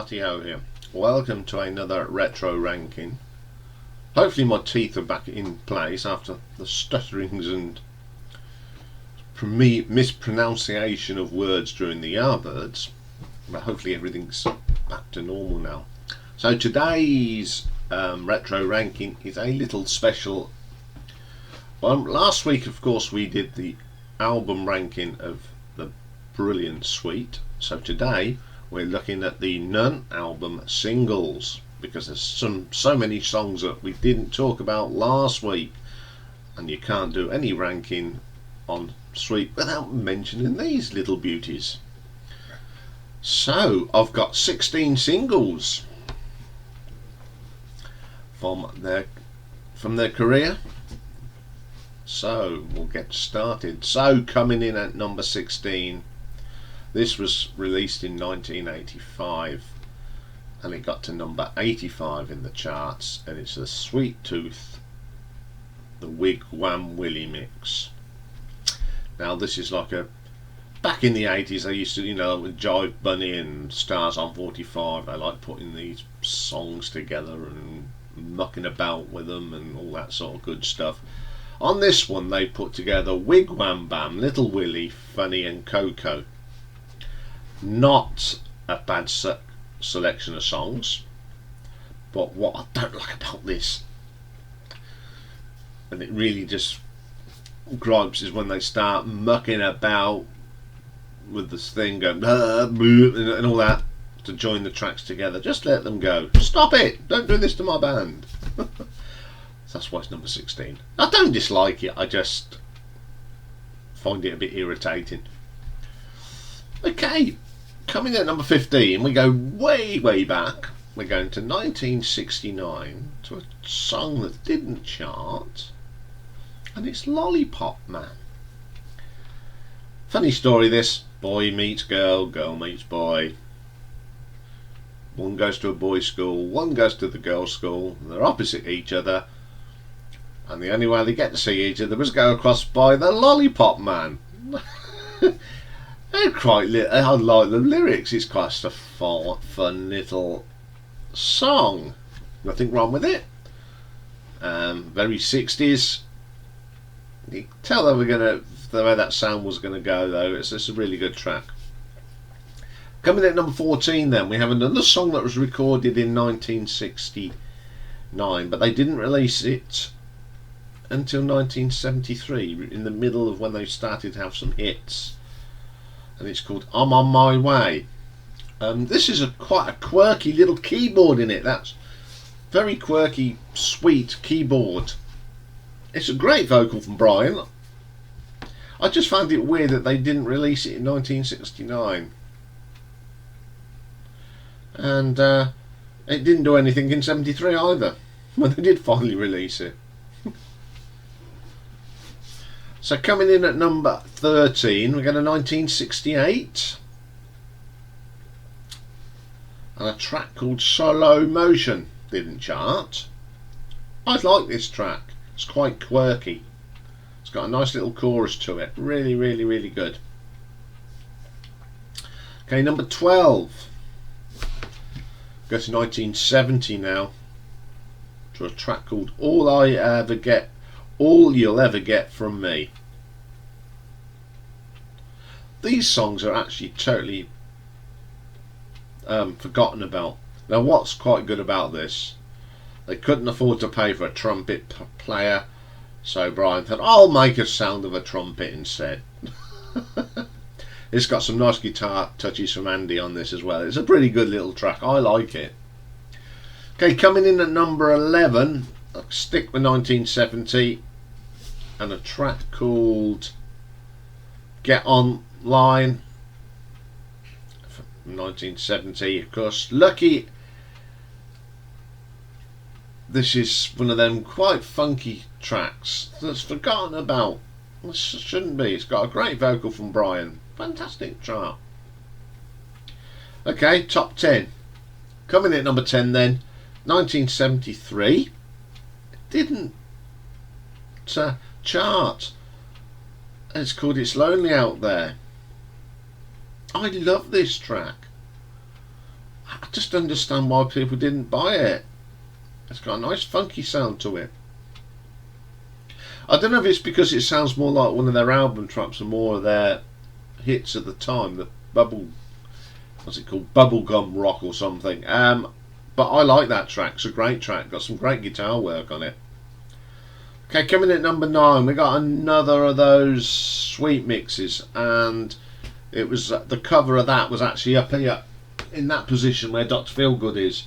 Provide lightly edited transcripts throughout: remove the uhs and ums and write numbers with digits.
Rightio here. Welcome to another retro ranking. Hopefully my teeth are back in place after the stutterings and mispronunciation of words during the Yardbirds. But hopefully everything's back to normal now. So today's retro ranking is a little special. Last week, of course, we did the album ranking of the Brilliant Suite. So today we're looking at the non-album singles, because there's so many songs that we didn't talk about last week, and you can't do any ranking on Suite without mentioning these little beauties. So I've got 16 singles from their career. So we'll get started. So coming in at number 16, this was released in 1985 and it got to number 85 in the charts, and it's the Sweet Tooth, the Wigwam Wheelie mix. Now this is like back in the 80s they used to, with Jive Bunny and Stars on 45, they like putting these songs together and mucking about with them and all that sort of good stuff. On this one they put together Wigwam Bam, Little Willie, Funny and Coco. Not a bad selection of songs, but what I don't like about this, and it really just gripes, is when they start mucking about with this thing going and all that to join the tracks together. Just let them go. Stop it! Don't do this to my band. That's why it's number 16. I don't dislike it, I just find it a bit irritating. Okay, coming in at number 15, we go way back. We're going to 1969 to a song that didn't chart, and it's Lollipop Man. Funny story this. Boy meets girl, girl meets boy. One goes to a boys' school, one goes to the girls' school. They're opposite each other, and the only way they get to see each other was go across by the Lollipop Man. I like the lyrics. It's quite a fun little song. Nothing wrong with it. Very 60s. You can tell they were the way that sound was gonna go though. It's a really good track. Coming in at number 14, then we have another song that was recorded in 1969, but they didn't release it until 1973, in the middle of when they started to have some hits, and it's called I'm On My Way. This is quite a quirky little keyboard in it. That's very quirky, sweet keyboard. It's a great vocal from Brian. I just found it weird that they didn't release it in 1969, and it didn't do anything in 73 either when they did finally release it. So coming in at number 13, we got a 1968 and a track called Slow Motion. Didn't chart. I like this track. It's quite quirky. It's got a nice little chorus to it. Really good. Okay, number 12. Go to 1970 now, to a track called All You'll Ever Get From Me. These songs are actually totally forgotten about. Now what's quite good about this, they couldn't afford to pay for a trumpet player, so Brian thought, I'll make a sound of a trumpet instead. It's got some nice guitar touches from Andy on this as well. It's a pretty good little track. I like it. Okay, coming in at number 11, I'll stick with 1970 and a track called Get Online from 1970. Of course, Lucky. This is one of them quite funky tracks that's forgotten about. This shouldn't be. It's got a great vocal from Brian. Fantastic chart. Okay, top 10. Coming in at number 10 then, 1973. It didn't chart. It's called It's Lonely Out There. I love this track. I just understand why people didn't buy it. It's got a nice funky sound to it. I don't know if it's because it sounds more like one of their album tracks and more of their hits at the time, the what's it called, bubblegum rock or something. But I like that track. It's a great track. Got some great guitar work on it. Okay, coming in at number 9, we got another of those sweet mixes, and it was the cover of that was actually up here in that position where Dr. Feelgood is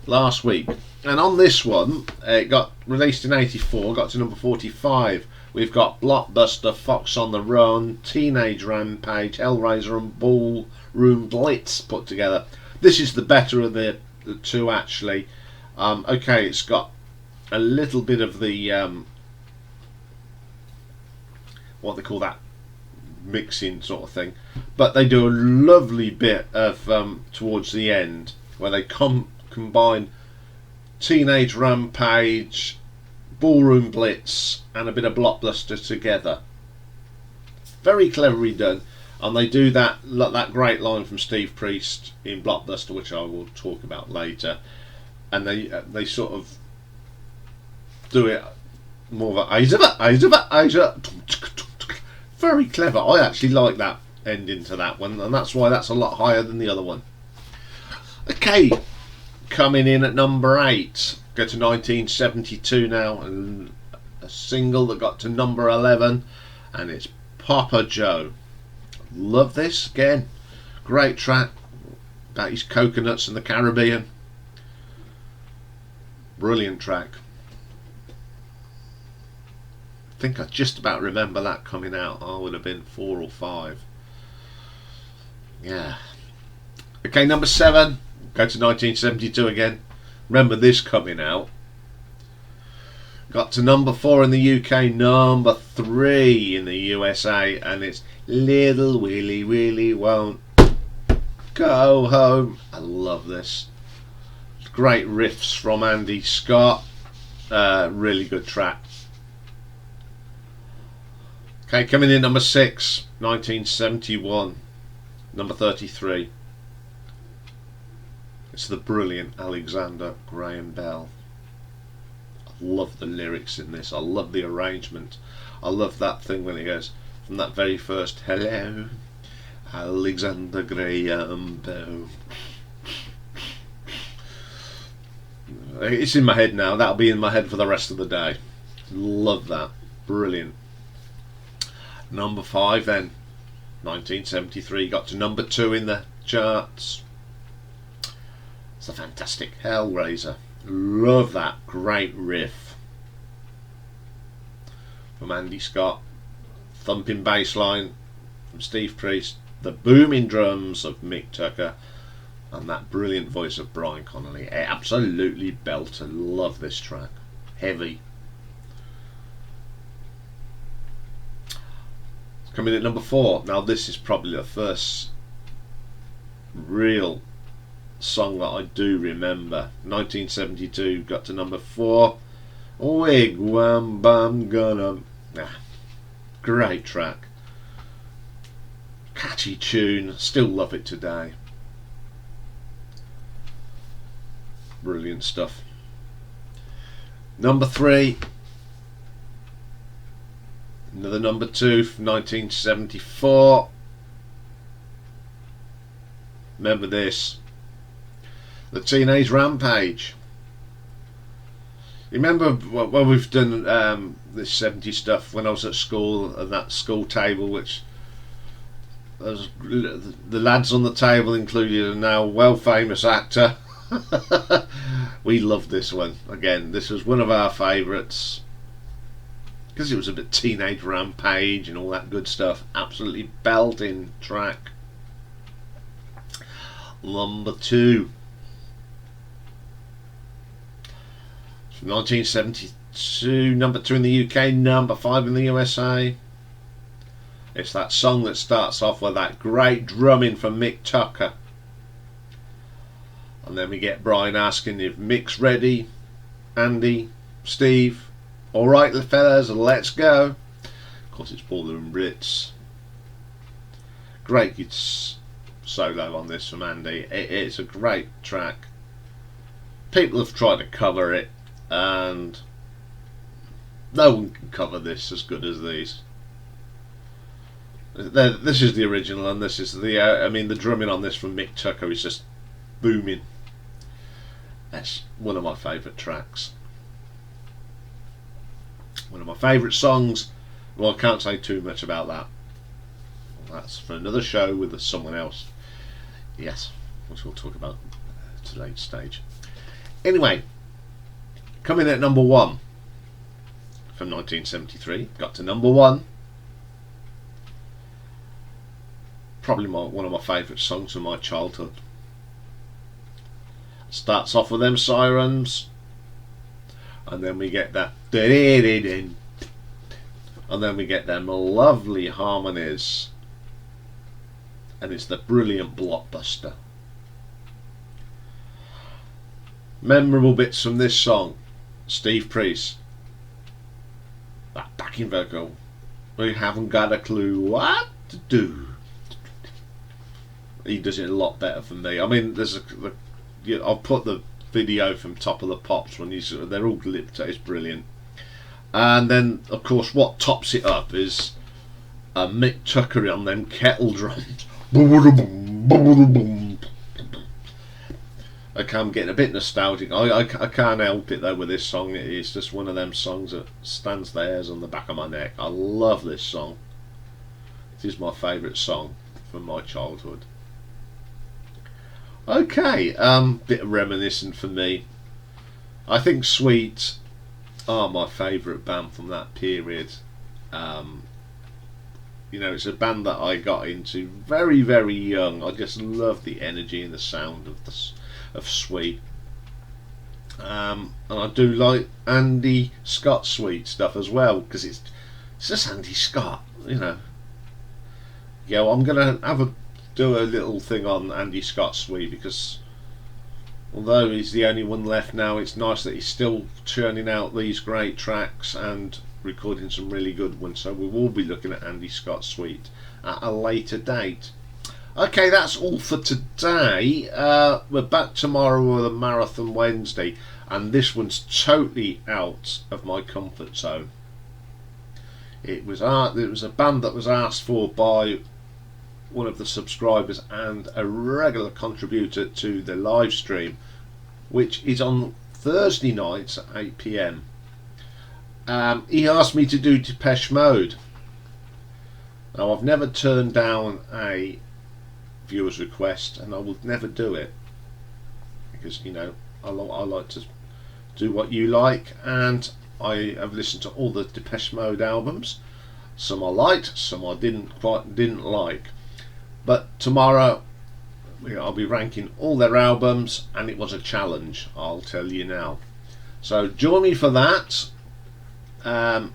last week. And on this one, it got released in 84, got to number 45. We've got Blockbuster, Fox on the Run, Teenage Rampage, Hellraiser and Ballroom Blitz put together. This is the better of the two, actually. Okay, it's got a little bit of the what they call that, mixing sort of thing, but they do a lovely bit of towards the end where they combine Teenage Rampage, Ballroom Blitz and a bit of Blockbuster together. Very cleverly done, and they do that great line from Steve Priest in Blockbuster, which I will talk about later, and they sort of do it more of a very clever. I actually like that ending to that one, and that's why that's a lot higher than the other one. Okay, coming in at number 8, go to 1972 now, and a single that got to number 11, and it's Papa Joe. Love this again. Great track about his coconuts in the Caribbean. Brilliant track. I think I just about remember that coming out. I would have been 4 or 5. Yeah. Okay, number 7. Go to 1972 again. Remember this coming out. Got to number 4 in the UK, number 3 in the USA, and it's Little Willie Willie Won't Go Home. I love this. Great riffs from Andy Scott. Really good track. Okay, coming in number 6, 1971, number 33. It's the brilliant Alexander Graham Bell. I love the lyrics in this. I love the arrangement. I love that thing when it goes from that very first hello, Alexander Graham Bell. It's in my head now. That'll be in my head for the rest of the day. Love that. Brilliant. Number 5 then, 1973, got to number 2 in the charts. It's a fantastic Hellraiser. Love that great riff from Andy Scott, thumping bass line from Steve Priest, the booming drums of Mick Tucker, and that brilliant voice of Brian Connolly. Absolutely belter. Love this track. Heavy. Coming at number 4. Now this is probably the first real song that I do remember. 1972, got to number 4. Wigwam Bam Gunham. Great track. Catchy tune. Still love it today. Brilliant stuff. Number 3. Another number 2 from 1974. Remember this. The Teenage Rampage. You remember when we've done this 70s stuff when I was at school, and that school table, which the lads on the table included a now well famous actor. We loved this one. Again, this was one of our favourites because it was a bit Teenage Rampage and all that good stuff. Absolutely belting track. Number 2. From 1972, number 2 in the UK, number 5 in the USA. It's that song that starts off with that great drumming from Mick Tucker. And then we get Brian asking if Mick's ready. Andy, Steve, alright fellas, let's go. Of course it's Ballroom Blitz. Great solo on this from Andy. It's a great track. People have tried to cover it, and no one can cover this as good as these. This is the original, and this is the. I mean, the drumming on this from Mick Tucker is just booming. That's one of my favourite tracks. One of my favourite songs. Well, I can't say too much about that. That's for another show with someone else. Yes, which we'll talk about at a later stage. Anyway, coming at number 1 from 1973. Got to number 1. Probably one of my favourite songs from my childhood. Starts off with them Sirens, and then we get that, and then we get them lovely harmonies, and it's the brilliant Blockbuster. Memorable bits from this song: Steve Priest, that backing vocal, we haven't got a clue what to do. He does it a lot better than me. I mean, I'll put the video from Top of the Pops when they're all lipped. It's brilliant. And then, of course, what tops it up is Mick Tucker on them kettle drums. I'm getting a bit nostalgic. I can't help it though with this song. It's just one of them songs that stands the hairs on the back of my neck. I love this song. It is my favourite song from my childhood. Okay, bit of reminiscent for me. I think Sweet are my favourite band from that period. You know, it's a band that I got into very, very young. I just love the energy and the sound of Sweet. And I do like Andy Scott Sweet stuff as well, because it's just Andy Scott, you know. Yeah, well, I'm gonna do a little thing on Andy Scott Sweet, because although he's the only one left now, it's nice that he's still churning out these great tracks and recording some really good ones. So we will be looking at Andy Scott Sweet at a later date. Okay, that's all for today. We're back tomorrow with a Marathon Wednesday, and this one's totally out of my comfort zone. It was a band that was asked for by one of the subscribers and a regular contributor to the live stream, which is on Thursday nights at 8 PM. He asked me to do Depeche Mode. Now, I've never turned down a viewer's request, and I would never do it, because, you know, I like to do what you like, and I have listened to all the Depeche Mode albums. Some I liked, some I didn't like. But tomorrow, I'll be ranking all their albums, and it was a challenge, I'll tell you now. So join me for that. Have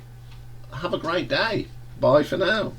a great day. Bye for now.